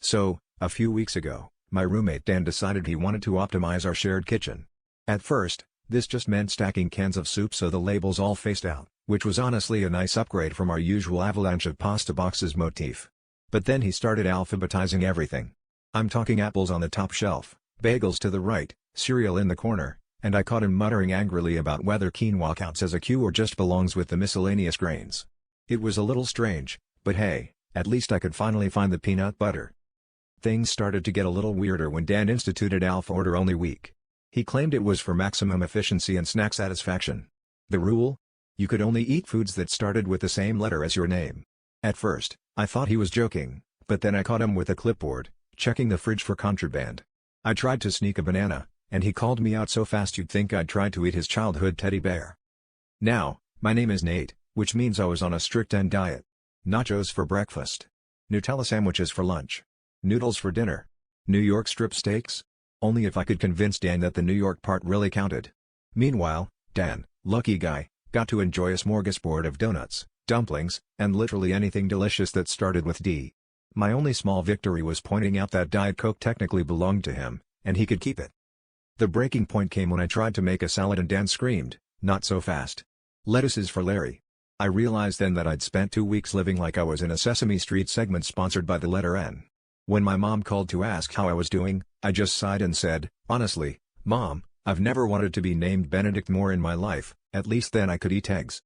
So, a few weeks ago, my roommate Dan decided he wanted to optimize our shared kitchen. At first, this just meant stacking cans of soup so the labels all faced out, which was honestly a nice upgrade from our usual avalanche of pasta boxes motif. But then he started alphabetizing everything. I'm talking apples on the top shelf, bagels to the right, cereal in the corner, and I caught him muttering angrily about whether quinoa counts as a Q or just belongs with the miscellaneous grains. It was a little strange, but hey, at least I could finally find the peanut butter. Things started to get a little weirder when Dan instituted Alpha Order Only Week. He claimed it was for maximum efficiency and snack satisfaction. The rule? You could only eat foods that started with the same letter as your name. At first, I thought he was joking, but then I caught him with a clipboard, checking the fridge for contraband. I tried to sneak a banana, and he called me out so fast you'd think I'd tried to eat his childhood teddy bear. Now, my name is Nate, which means I was on a strict end diet. Nachos for breakfast. Nutella sandwiches for lunch. Noodles for dinner. New York strip steaks? Only if I could convince Dan that the New York part really counted. Meanwhile, Dan, lucky guy, got to enjoy a smorgasbord of donuts, dumplings, and literally anything delicious that started with D. My only small victory was pointing out that Diet Coke technically belonged to him, and he could keep it. The breaking point came when I tried to make a salad and Dan screamed, "Not so fast. Lettuce is for Larry." I realized then that I'd spent 2 weeks living like I was in a Sesame Street segment sponsored by the letter N. When my mom called to ask how I was doing, I just sighed and said, "Honestly, Mom, I've never wanted to be named Benedict more in my life, at least then I could eat eggs."